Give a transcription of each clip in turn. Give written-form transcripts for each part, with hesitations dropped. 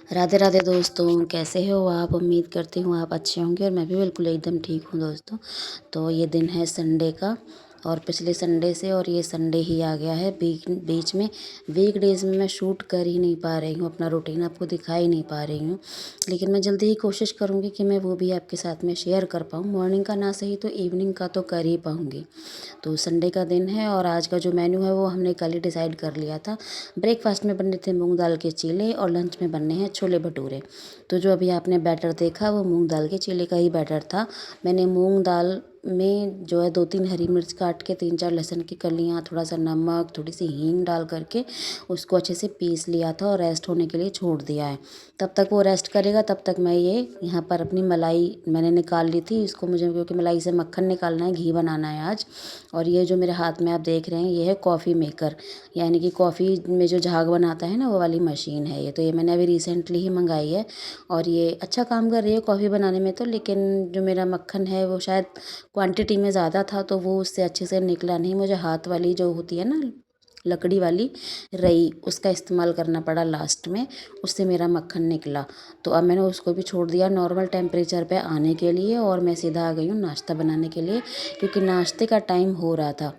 राधे राधे दोस्तों, कैसे हो आप? उम्मीद करती हूँ आप अच्छे होंगे और मैं भी बिल्कुल एकदम ठीक हूँ दोस्तों। तो ये दिन है संडे का और पिछले संडे से और ये संडे ही आ गया है बीच में। वीकडेज़ में मैं शूट कर ही नहीं पा रही हूँ, अपना रूटीन आपको दिखा ही नहीं पा रही हूँ। लेकिन मैं जल्दी ही कोशिश करूँगी कि मैं वो भी आपके साथ में शेयर कर पाऊँ। मॉर्निंग का ना सही तो इवनिंग का तो कर ही पाऊँगी। तो संडे का दिन है और आज का जो मेन्यू है वो हमने कल ही डिसाइड कर लिया था। ब्रेकफास्ट में बनने थे मूंग दाल के चीले और लंच में बनने हैं छोले भटूरे। तो जो अभी आपने बैटर देखा वो मूंग दाल के चीले का ही बैटर था। मैंने मूंग दाल में जो है 2-3 हरी मिर्च काट के 3-4 लहसुन की कलियाँ, थोड़ा सा नमक, थोड़ी सी हींग डाल करके उसको अच्छे से पीस लिया था और रेस्ट होने के लिए छोड़ दिया है। तब तक वो रेस्ट करेगा, तब तक मैं ये यहाँ पर अपनी मलाई मैंने निकाल ली थी। इसको मुझे क्योंकि मलाई से मक्खन निकालना है, घी बनाना है आज। और ये जो मेरे हाथ में आप देख रहे हैं ये है कॉफ़ी मेकर, यानी कि कॉफ़ी में जो झाग बनाता है ना वो वाली मशीन है ये। तो ये मैंने अभी रिसेंटली ही मंगाई है और ये अच्छा काम कर रही है कॉफ़ी बनाने में तो। लेकिन जो मेरा मक्खन है वो शायद क्वांटिटी में ज़्यादा था तो वो उससे अच्छे से निकला नहीं। मुझे हाथ वाली जो होती है ना लकड़ी वाली रई, उसका इस्तेमाल करना पड़ा लास्ट में, उससे मेरा मक्खन निकला। तो अब मैंने उसको भी छोड़ दिया नॉर्मल टेम्परेचर पे आने के लिए और मैं सीधा आ गई हूँ नाश्ता बनाने के लिए, क्योंकि नाश्ते का टाइम हो रहा था।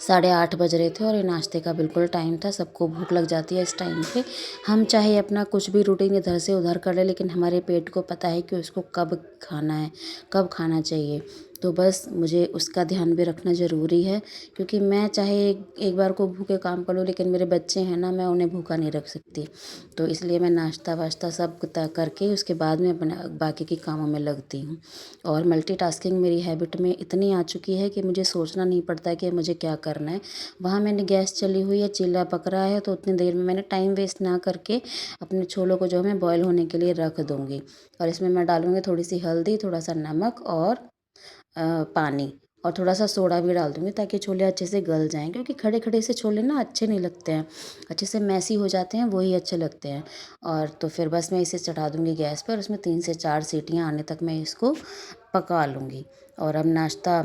8:30 बज रहे थे और ये नाश्ते का बिल्कुल टाइम था। सबको भूख लग जाती है इस टाइम पे। हम चाहे अपना कुछ भी रूटीन इधर से उधर कर लें, लेकिन हमारे पेट को पता है कि उसको कब खाना है, कब खाना चाहिए। तो बस मुझे उसका ध्यान भी रखना ज़रूरी है, क्योंकि मैं चाहे एक बार को भूखे काम कर लूँ, लेकिन मेरे बच्चे हैं ना, मैं उन्हें भूखा नहीं रख सकती। तो इसलिए मैं नाश्ता वाश्ता सब करके उसके बाद में अपने बाकी के कामों में लगती हूँ। और मल्टीटास्किंग मेरी हैबिट में इतनी आ चुकी है कि मुझे सोचना नहीं पड़ता है कि मुझे क्या करना है। वहाँ मैंने गैस चली हुई है, चीला पक रहा है, तो उतनी देर में मैंने टाइम वेस्ट ना करके अपने छोलों को जो है मैं बॉयल होने के लिए रख दूँगी। और इसमें मैं डालूँगी थोड़ी सी हल्दी, थोड़ा सा नमक और पानी, और थोड़ा सा सोडा भी डाल दूँगी ताकि छोले अच्छे से गल जाएँ, क्योंकि खड़े खड़े से छोले ना अच्छे नहीं लगते हैं, अच्छे से मैसी हो जाते हैं, वही अच्छे लगते हैं। और तो फिर बस मैं इसे चढ़ा दूँगी गैस पर, उसमें 3 से 4 सीटियाँ आने तक मैं इसको पका लूँगी। और अब नाश्ता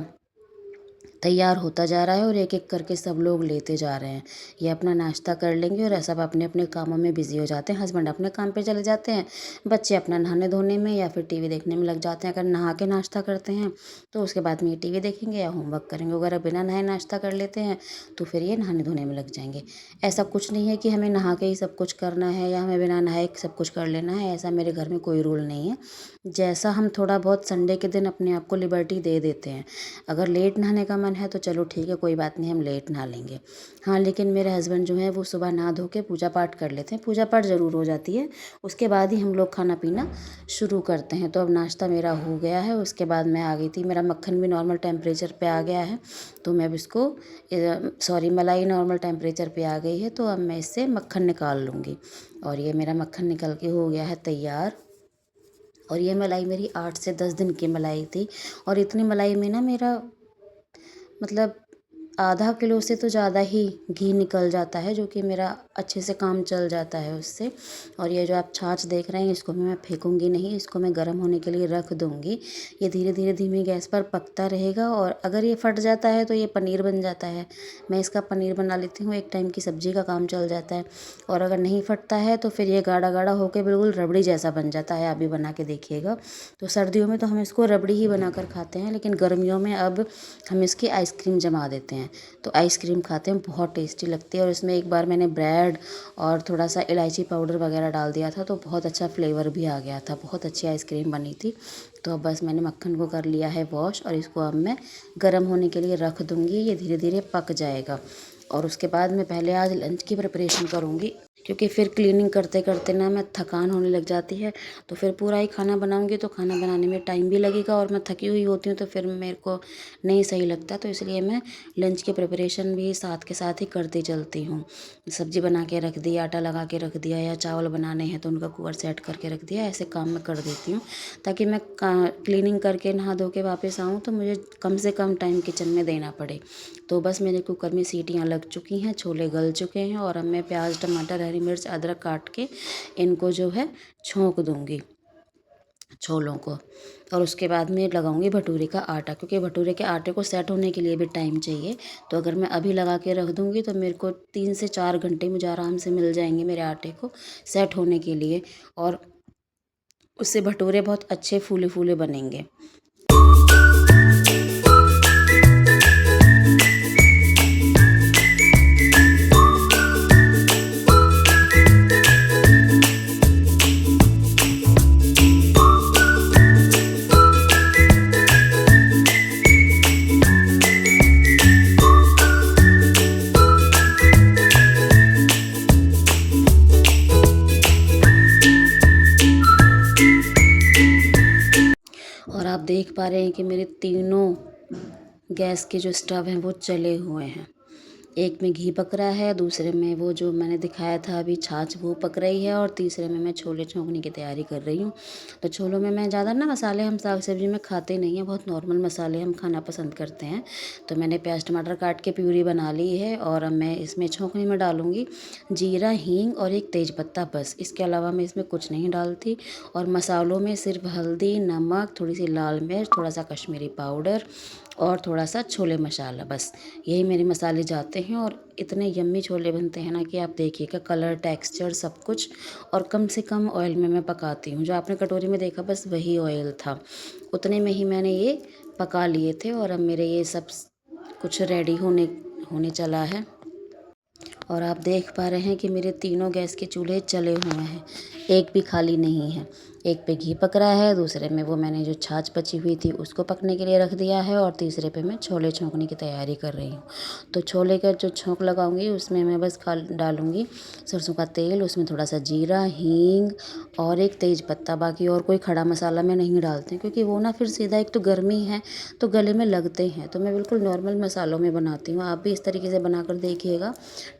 तैयार होता जा रहा है और एक एक करके सब लोग लेते जा रहे हैं। ये अपना नाश्ता कर लेंगे और सब अपने अपने कामों में बिजी हो जाते हैं। हस्बैंड अपने काम पे चले जाते हैं, बच्चे अपना नहाने धोने में या फिर टीवी देखने में लग जाते हैं। अगर नहा के नाश्ता करते हैं तो उसके बाद में ये टीवी देखेंगे या होमवर्क करेंगे। अगर बिना नहाए नाश्ता कर लेते हैं तो फिर ये नहाने धोने में लग जाएंगे। ऐसा कुछ नहीं है कि हमें नहा के ही सब कुछ करना है या हमें बिना नहाए सब कुछ कर लेना है, ऐसा मेरे घर में कोई रूल नहीं है। जैसा हम थोड़ा बहुत संडे के दिन अपने आप को लिबर्टी दे देते हैं। अगर लेट नहाने का मन है तो चलो ठीक है, कोई बात नहीं, हम लेट नहा लेंगे। हाँ, लेकिन मेरे हस्बैंड जो हैं वो सुबह नहा धो के पूजा पाठ कर लेते हैं। पूजा पाठ ज़रूर हो जाती है, उसके बाद ही हम लोग खाना पीना शुरू करते हैं। तो अब नाश्ता मेरा हो गया है, उसके बाद मैं आ गई थी। मेरा मक्खन भी नॉर्मल टेम्परेचर पे आ गया है, तो मैं अब इसको सॉरी मलाई नॉर्मल टेम्परेचर पे आ गई है, तो अब मैं इससे मक्खन निकाल लूँगी। और ये मेरा मक्खन निकल के हो गया है तैयार। और ये मलाई मेरी 8 से 10 दिन की मलाई थी और इतनी मलाई में ना मेरा मतलब आधा किलो से तो ज़्यादा ही घी निकल जाता है, जो कि मेरा अच्छे से काम चल जाता है उससे। और ये जो आप छाछ देख रहे हैं इसको भी मैं फेंकूंगी नहीं, इसको मैं गर्म होने के लिए रख दूंगी। ये धीरे धीरे धीमी गैस पर पकता रहेगा और अगर ये फट जाता है तो ये पनीर बन जाता है। मैं इसका पनीर बना लेती हूँ, एक टाइम की सब्जी का काम चल जाता है। और अगर नहीं फटता है तो फिर ये गाढ़ा गाढ़ा होकर बिल्कुल रबड़ी जैसा बन जाता है। आप भी बना के देखिएगा। तो सर्दियों में तो हम इसको रबड़ी ही बनाकर खाते हैं, लेकिन गर्मियों में अब हम इसकी आइसक्रीम जमा देते हैं। तो आइसक्रीम खाते हैं, बहुत टेस्टी लगती है। और इसमें एक बार मैंने ब्रेड और थोड़ा सा इलायची पाउडर वगैरह डाल दिया था तो बहुत अच्छा फ्लेवर भी आ गया था, बहुत अच्छी आइसक्रीम बनी थी। तो अब बस मैंने मक्खन को कर लिया है वॉश और इसको अब मैं गर्म होने के लिए रख दूँगी। ये धीरे धीरे पक जाएगा और उसके बाद मैं पहले आज लंच की प्रिपरेशन करूँगी, क्योंकि फिर क्लीनिंग करते करते ना मैं थकान होने लग जाती है। तो फिर पूरा ही खाना बनाऊँगी तो खाना बनाने में टाइम भी लगेगा और मैं थकी हुई होती हूँ तो फिर मेरे को नहीं सही लगता। तो इसलिए मैं लंच की प्रिपरेशन भी साथ के साथ ही करती चलती हूँ। सब्ज़ी बना के रख दी, आटा लगा के रख दिया, या चावल बनाने हैं तो उनका कुकर सेट करके रख दिया। ऐसे काम मैं कर देती हूँ ताकि मैं क्लीनिंग करके नहा धो के वापस आऊँ तो मुझे कम से कम टाइम किचन में देना पड़े। तो बस मेरे कुकर में सीटियाँ लग चुकी हैं, छोले गल चुके हैं और अब मैं प्याज टमाटर हरी मिर्च अदरक काट के इनको जो है छोंक दूँगी। छोलों को। और उसके बाद में लगाऊंगी भटूरे का आटा, क्योंकि भटूरे के आटे को सेट होने के लिए भी टाइम चाहिए। तो अगर मैं अभी लगा के रख दूंगी तो मेरे को 3 से 4 घंटे मुझे आराम से मिल जाएंगे मेरे आटे को सेट होने के लिए, और उससे भटूरे बहुत अच्छे फूले फूले बनेंगे। और आप देख पा रहे हैं कि मेरे तीनों गैस के जो स्टव हैं वो चले हुए हैं। एक में घी पक रहा है, दूसरे में वो जो मैंने दिखाया था अभी छाछ वो पक रही है, और तीसरे में मैं छोले छोंकने की तैयारी कर रही हूँ। तो छोलों में मैं ज़्यादा ना मसाले हम साग सब्जी में खाते नहीं हैं, बहुत नॉर्मल मसाले हम खाना पसंद करते हैं। तो मैंने प्याज टमाटर काट के प्यूरी बना ली है, और अब मैं इसमें छोंकने में डालूँगी जीरा, हींग और एक तेज़पत्ता, बस। इसके अलावा मैं इसमें कुछ नहीं डालती। और मसालों में सिर्फ हल्दी, नमक, थोड़ी सी लाल मिर्च, थोड़ा सा कश्मीरी पाउडर और थोड़ा सा छोले मसाला, बस यही मेरे मसाले जाते हैं। और इतने यम्मी छोले बनते हैं ना कि आप देखिएगा, कलर, टेक्सचर सब कुछ। और कम से कम ऑयल में मैं पकाती हूँ। जो आपने कटोरी में देखा बस वही ऑयल था, उतने में ही मैंने ये पका लिए थे। और अब मेरे ये सब कुछ रेडी होने होने चला है। और आप देख पा रहे हैं कि मेरे तीनों गैस के चूल्हे चले हुए हैं, एक भी खाली नहीं है। एक पे घी पक रहा है, दूसरे में वो मैंने जो छाछ बची हुई थी उसको पकने के लिए रख दिया है, और तीसरे पे मैं छोले छोंकने की तैयारी कर रही हूँ। तो छोले का जो छोंक लगाऊंगी उसमें मैं बस डालूंगी सरसों का तेल, उसमें थोड़ा सा जीरा, हींग और एक तेज पत्ता। बाकी और कोई खड़ा मसाला मैं नहीं डालती, क्योंकि वो ना फिर सीधा, एक तो गर्मी है तो गले में लगते हैं। तो मैं बिल्कुल नॉर्मल मसालों में बनाती हूँ। आप भी इस तरीके से बनाकर देखिएगा,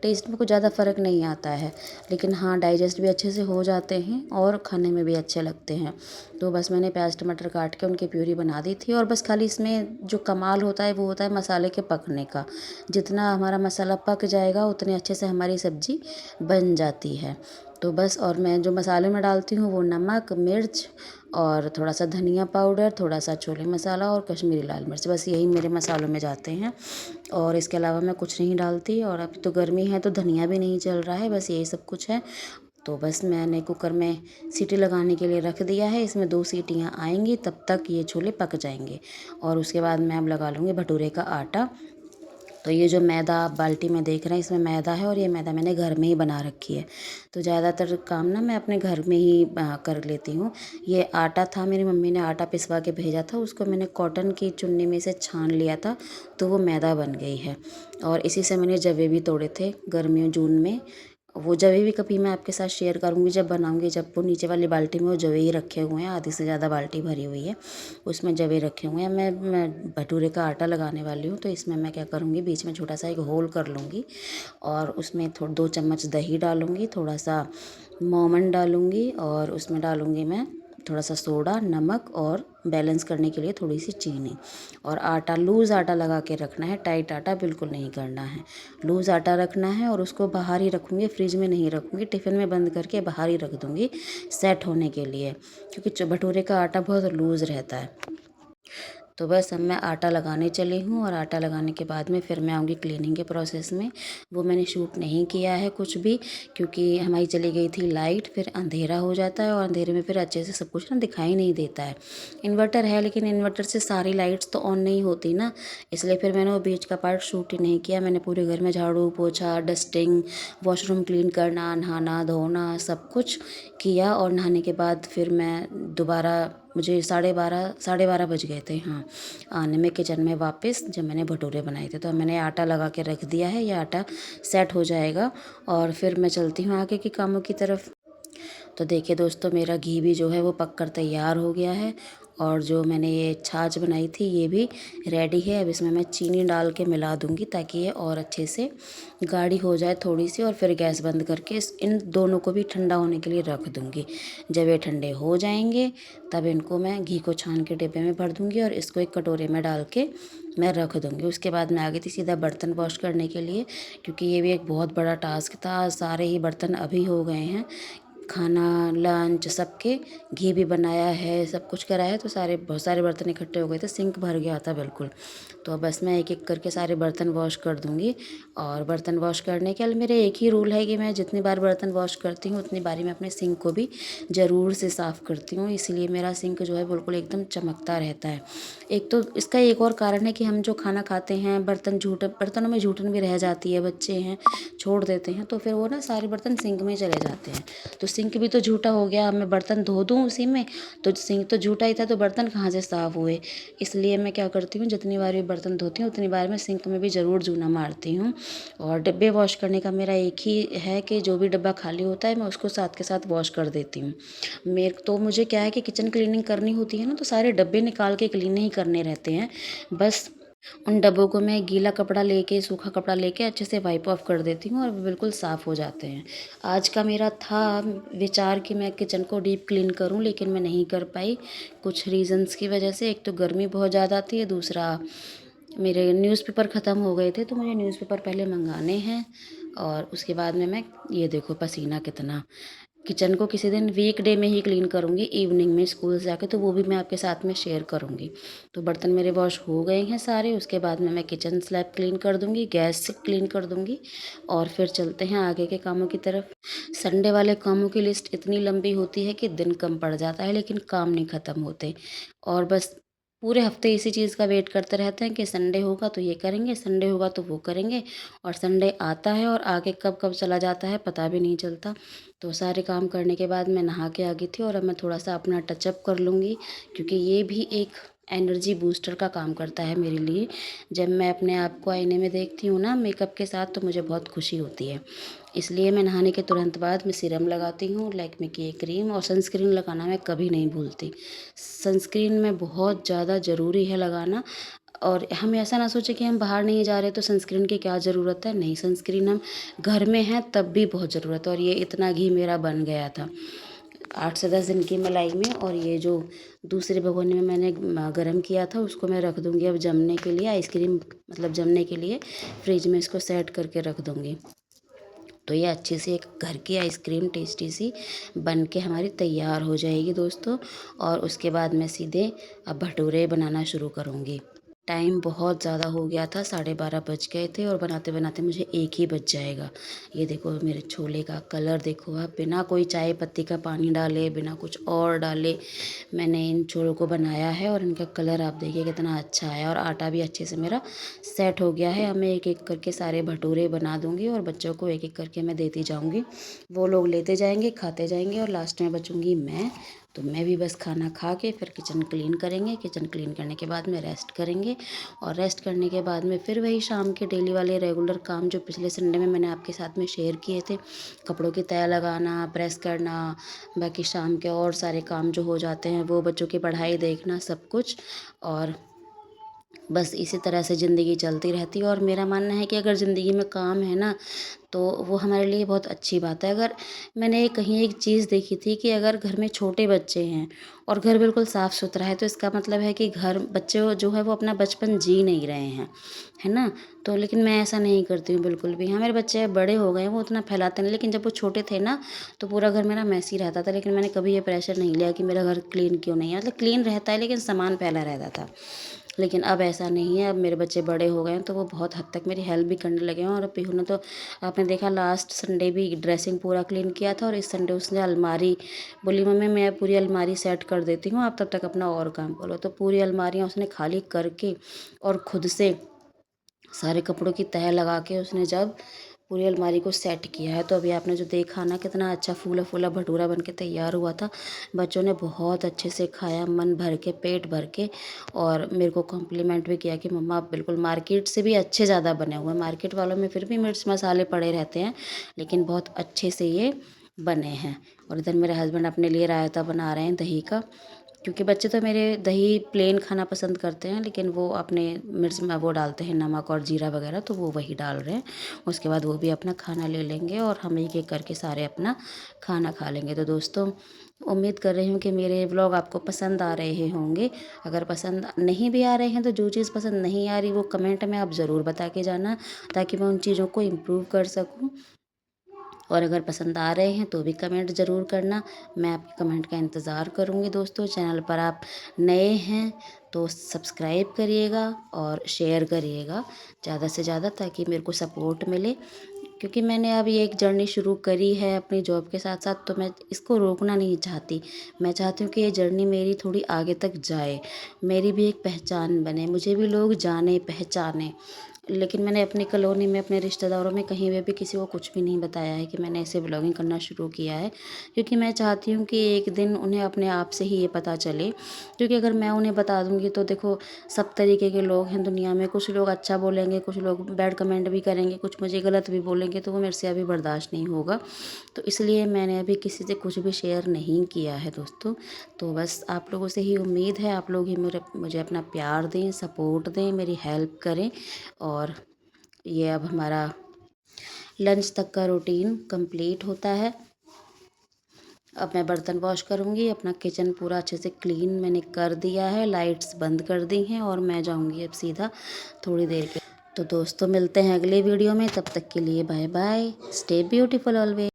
टेस्ट में कुछ ज़्यादा फ़र्क नहीं आता है, लेकिन हाँ डाइजेस्ट भी अच्छे से हो जाते हैं और खाने में भी अच्छे लगते हैं। तो बस मैंने प्याज टमाटर काट के उनकी प्यूरी बना दी थी। और बस खाली इसमें जो कमाल होता है वो होता है मसाले के पकने का। जितना हमारा मसाला पक जाएगा उतने अच्छे से हमारी सब्ज़ी बन जाती है। तो बस, और मैं जो मसाले में डालती हूँ वो नमक, मिर्च और थोड़ा सा धनिया पाउडर, थोड़ा सा छोले मसाला और कश्मीरी लाल मिर्च, बस यही मेरे मसालों में जाते हैं। और इसके अलावा मैं कुछ नहीं डालती। और अभी तो गर्मी है तो धनिया भी नहीं चल रहा है, बस यही सब कुछ है। तो बस मैंने कुकर में सीटी लगाने के लिए रख दिया है। इसमें 2 सीटियाँ आएंगी, तब तक ये छोले पक जाएंगे। और उसके बाद मैं अब लगा लूँगी भटूरे का आटा। तो ये जो मैदा आप बाल्टी में देख रहे हैं इसमें मैदा है, और ये मैदा मैंने घर में ही बना रखी है। तो ज़्यादातर काम ना मैं अपने घर में ही कर लेती हूँ। ये आटा था, मेरी मम्मी ने आटा पिसवा के भेजा था, उसको मैंने कॉटन की चुन्नी में से छान लिया था, तो वो मैदा बन गई है। और इसी से मैंने जवे भी तोड़े थे गर्मियों जून में। वो जवे भी कभी मैं आपके साथ शेयर करूँगी जब बनाऊँगी। जब वो नीचे वाली बाल्टी में वो जवे ही रखे हुए हैं, आधी से ज़्यादा बाल्टी भरी हुई है, उसमें जवे रखे हुए हैं। मैं भटूरे का आटा लगाने वाली हूँ, तो इसमें मैं क्या करूँगी, बीच में छोटा सा एक होल कर लूँगी, और उसमें 2 चम्मच दही डालूँगी, थोड़ा सा मोमन डालूँगी, और उसमें डालूँगी मैं थोड़ा सा सोडा, नमक और बैलेंस करने के लिए थोड़ी सी चीनी। और आटा लूज़ आटा लगा के रखना है, टाइट आटा बिल्कुल नहीं करना है, लूज़ आटा रखना है। और उसको बाहर ही रखूँगी, फ्रिज में नहीं रखूँगी, टिफ़िन में बंद करके बाहर ही रख दूँगी सेट होने के लिए, क्योंकि भटूरे का आटा बहुत लूज़ रहता है। तो बस अब मैं आटा लगाने चली हूँ, और आटा लगाने के बाद में फिर मैं आऊँगी क्लीनिंग के प्रोसेस में। वो मैंने शूट नहीं किया है कुछ भी, क्योंकि हमारी चली गई थी लाइट, फिर अंधेरा हो जाता है, और अंधेरे में फिर अच्छे से सब कुछ ना दिखाई नहीं देता है। इन्वर्टर है, लेकिन इन्वर्टर से सारी लाइट्स तो ऑन नहीं होती ना, इसलिए फिर मैंने वो बीच का पार्ट शूट ही नहीं किया। मैंने पूरे घर में झाड़ू पोछा, डस्टिंग, वॉशरूम क्लीन करना, नहाना धोना सब कुछ किया। और नहाने के बाद फिर मैं दोबारा, मुझे 12:30 बज गए थे, हाँ, आने में किचन में वापस, जब मैंने भटूरे बनाए थे। तो मैंने आटा लगा के रख दिया है, ये आटा सेट हो जाएगा, और फिर मैं चलती हूँ आगे के कामों की तरफ। तो देखिए दोस्तों, मेरा घी भी जो है वो पक कर तैयार हो गया है, और जो मैंने ये छाछ बनाई थी ये भी रेडी है। अब इसमें मैं चीनी डाल के मिला दूँगी, ताकि ये और अच्छे से गाढ़ी हो जाए थोड़ी सी। और फिर गैस बंद करके इन दोनों को भी ठंडा होने के लिए रख दूँगी। जब ये ठंडे हो जाएंगे तब इनको मैं घी को छान के डिब्बे में भर दूँगी, और इसको एक कटोरे में डाल के मैं रख दूँगी। उसके बाद मैं आ गई थी सीधा बर्तन वॉश करने के लिए, क्योंकि ये भी एक बहुत बड़ा टास्क था। सारे ही बर्तन अभी हो गए हैं, खाना लंच सबके घी भी बनाया है, सब कुछ करा है, तो बहुत सारे बर्तन इकट्ठे हो गए थे, सिंक भर गया था बिल्कुल। तो अब बस मैं एक एक करके सारे बर्तन वॉश कर दूँगी। और बर्तन वॉश करने के लिए मेरे एक ही रूल है कि मैं जितनी बार बर्तन वॉश करती हूँ उतनी बारी मैं अपने सिंक को भी ज़रूर से साफ़ करती हूँ, इसलिए मेरा सिंक जो है बिल्कुल एकदम चमकता रहता है। एक तो इसका एक और कारण है कि हम जो खाना खाते हैं बर्तनों में जूठन भी रह जाती है, बच्चे हैं छोड़ देते हैं, तो फिर वो ना सारे बर्तन सिंक में चले जाते हैं। तो सिंक भी तो झूठा हो गया, अब मैं बर्तन धो दूँ उसी में, तो सिंक तो झूठा ही था, तो बर्तन कहाँ से साफ़ हुए। इसलिए मैं क्या करती हूँ, जितनी बार भी बर्तन धोती हूँ उतनी बार मैं सिंक में भी ज़रूर जूना मारती हूँ। और डिब्बे वॉश करने का मेरा एक ही है कि जो भी डिब्बा खाली होता है मैं उसको साथ के साथ वॉश कर देती हूँ। मुझे क्या है कि किचन क्लीनिंग करनी होती है ना, तो सारे डब्बे निकाल के क्लीन नहीं करने रहते हैं। बस उन डब्बों को मैं गीला कपड़ा लेके, सूखा कपड़ा लेके अच्छे से वाइप ऑफ कर देती हूँ और वो बिल्कुल साफ़ हो जाते हैं। आज का मेरा था विचार कि मैं किचन को डीप क्लीन करूँ, लेकिन मैं नहीं कर पाई कुछ रीज़न्स की वजह से। एक तो गर्मी बहुत ज़्यादा थी, दूसरा मेरे न्यूज़पेपर ख़त्म हो गए थे, तो मुझे न्यूज़पेपर पहले मंगाने हैं और उसके बाद में मैं ये देखो पसीना कितना। किचन को किसी दिन वीकडे में ही क्लीन करूँगी, इवनिंग में स्कूल से आके, तो वो भी मैं आपके साथ में शेयर करूँगी। तो बर्तन मेरे वॉश हो गए हैं सारे, उसके बाद में मैं किचन स्लैब क्लीन कर दूँगी, गैस से क्लीन कर दूँगी और फिर चलते हैं आगे के कामों की तरफ। संडे वाले कामों की लिस्ट इतनी लंबी होती है कि दिन कम पड़ जाता है, लेकिन काम नहीं ख़त्म होते। और बस पूरे हफ्ते इसी चीज़ का वेट करते रहते हैं कि संडे होगा तो ये करेंगे, संडे होगा तो वो करेंगे, और संडे आता है और आगे कब कब चला जाता है पता भी नहीं चलता। तो सारे काम करने के बाद मैं नहा के आ गई थी और अब मैं थोड़ा सा अपना टचअप कर लूँगी, क्योंकि ये भी एक एनर्जी बूस्टर का काम करता है मेरे लिए। जब मैं अपने आप को आईने में देखती हूँ ना मेकअप के साथ, तो मुझे बहुत खुशी होती है। इसलिए मैं नहाने के तुरंत बाद मैं सीरम लगाती हूँ, लैक्मे की एक क्रीम, और सनस्क्रीन लगाना मैं कभी नहीं भूलती। सनस्क्रीन में बहुत ज़्यादा ज़रूरी है लगाना। और हम ऐसा ना सोचें कि हम बाहर नहीं जा रहे तो सनस्क्रीन की क्या ज़रूरत है। नहीं, सनस्क्रीन हम घर में हैं तब भी बहुत ज़रूरत है। और ये इतना घी मेरा बन गया था 8 से 10 दिन की मलाई में, और ये जो दूसरे भगोने में मैंने गर्म किया था उसको मैं रख दूँगी अब जमने के लिए, आइसक्रीम मतलब जमने के लिए फ्रिज में इसको सेट करके रख दूँगी। तो ये अच्छी सी एक घर की आइसक्रीम टेस्टी सी बन के हमारी तैयार हो जाएगी दोस्तों। और उसके बाद मैं सीधे अब भटूरे बनाना शुरू करूँगी। टाइम बहुत ज़्यादा हो गया था, 12:30 बज गए थे और बनाते बनाते मुझे 1 ही बज जाएगा। ये देखो मेरे छोले का कलर देखो आप, बिना कोई चाय पत्ती का पानी डाले, बिना कुछ और डाले मैंने इन छोलों को बनाया है, और इनका कलर आप देखिए कितना अच्छा है, और आटा भी अच्छे से मेरा सेट हो गया है। अब मैं एक एक करके सारे भटूरे बना दूँगी और बच्चों को एक एक करके मैं देती जाऊँगी। वो लोग लेते जाएँगे, खाते जाएँगे, और लास्ट में बचूँगी मैं। तो मैं भी बस खाना खा के फिर किचन क्लीन करेंगे, किचन क्लीन करने के बाद में रेस्ट करेंगे, और रेस्ट करने के बाद में फिर वही शाम के डेली वाले रेगुलर काम जो पिछले संडे में मैंने आपके साथ में शेयर किए थे, कपड़ों की तह लगाना, प्रेस करना, बाकी शाम के और सारे काम जो हो जाते हैं वो, बच्चों की पढ़ाई देखना, सब कुछ। और बस इसी तरह से ज़िंदगी चलती रहती है। और मेरा मानना है कि अगर ज़िंदगी में काम है ना, तो वो हमारे लिए बहुत अच्छी बात है। अगर मैंने कहीं एक चीज़ देखी थी कि अगर घर में छोटे बच्चे हैं और घर बिल्कुल साफ़ सुथरा है, तो इसका मतलब है कि घर बच्चे जो है वो अपना बचपन जी नहीं रहे हैं, है ना। तो लेकिन मैं ऐसा नहीं करती हूँ बिल्कुल भी। हाँ, मेरे बच्चे अब बड़े हो गए हैं, वो उतना फैलाते नहीं, लेकिन जब वो छोटे थे ना तो पूरा घर मेरा मेसी रहता था, लेकिन मैंने कभी ये प्रेशर नहीं लिया कि मेरा घर क्लीन क्यों नहीं है। मतलब क्लीन रहता है लेकिन सामान फैला रहता था। लेकिन अब ऐसा नहीं है, अब मेरे बच्चे बड़े हो गए हैं तो वो बहुत हद तक मेरी हेल्प भी करने लगे हैं। और अब पीहू ने तो, आपने देखा लास्ट संडे भी ड्रेसिंग पूरा क्लीन किया था, और इस संडे उसने अलमारी बोली, मम्मी मैं पूरी अलमारी सेट कर देती हूँ, आप तब तक अपना और काम करो। तो पूरी अलमारियाँ उसने खाली करके और खुद से सारे कपड़ों की तह लगा के उसने जब पूरी अलमारी को सेट किया है, तो अभी आपने जो देखा ना कितना अच्छा फूला फूला भटूरा बन के तैयार हुआ था। बच्चों ने बहुत अच्छे से खाया, मन भर के, पेट भर के, और मेरे को कॉम्प्लीमेंट भी किया कि मम्मा आप बिल्कुल मार्केट से भी अच्छे ज़्यादा बने हुए हैं। मार्केट वालों में फिर भी मिर्च मसाले पड़े रहते हैं, लेकिन बहुत अच्छे से ये बने हैं। और इधर मेरे हस्बैंड अपने लिए रायता बना रहे हैं दही का, क्योंकि बच्चे तो मेरे दही प्लेन खाना पसंद करते हैं, लेकिन वो अपने मिर्च में वो डालते हैं नमक और जीरा वगैरह, तो वो वही डाल रहे हैं। उसके बाद वो भी अपना खाना ले लेंगे और हम एक एक करके सारे अपना खाना खा लेंगे। तो दोस्तों, उम्मीद कर रही हूँ कि मेरे व्लॉग आपको पसंद आ रहे होंगे। अगर पसंद नहीं भी आ रहे हैं तो जो चीज़ पसंद नहीं आ रही वो कमेंट में आप ज़रूर बता के जाना, ताकि मैं उन चीज़ों को इम्प्रूव कर सकूँ। और अगर पसंद आ रहे हैं तो भी कमेंट ज़रूर करना, मैं आपके कमेंट का इंतज़ार करूँगी। दोस्तों चैनल पर आप नए हैं तो सब्सक्राइब करिएगा और शेयर करिएगा ज़्यादा से ज़्यादा, ताकि मेरे को सपोर्ट मिले। क्योंकि मैंने अब ये एक जर्नी शुरू करी है अपनी जॉब के साथ साथ, तो मैं इसको रोकना नहीं चाहती। मैं चाहती हूँ कि ये जर्नी मेरी थोड़ी आगे तक जाए, मेरी भी एक पहचान बने, मुझे भी लोग जाने पहचाने। लेकिन मैंने अपनी कॉलोनी में, अपने रिश्तेदारों में कहीं पे भी किसी को कुछ भी नहीं बताया है कि मैंने ऐसे ब्लॉगिंग करना शुरू किया है, क्योंकि मैं चाहती हूँ कि एक दिन उन्हें अपने आप से ही ये पता चले। क्योंकि अगर मैं उन्हें बता दूँगी तो देखो, सब तरीके के लोग हैं दुनिया में, कुछ लोग अच्छा बोलेंगे, कुछ लोग बैड कमेंट भी करेंगे, कुछ मुझे गलत भी बोलेंगे, तो वो मेरे से अभी बर्दाश्त नहीं होगा। तो इसलिए मैंने अभी किसी से कुछ भी शेयर नहीं किया है दोस्तों। तो बस आप लोगों से ही उम्मीद है, आप लोग ही मुझे अपना प्यार दें, सपोर्ट दें, मेरी हेल्प करें। और ये अब हमारा लंच तक का रूटीन कंप्लीट होता है। अब मैं बर्तन वॉश करूँगी, अपना किचन पूरा अच्छे से क्लीन मैंने कर दिया है, लाइट्स बंद कर दी हैं और मैं जाऊँगी अब सीधा थोड़ी देर के। तो दोस्तों मिलते हैं अगले वीडियो में, तब तक के लिए bye bye, stay beautiful always.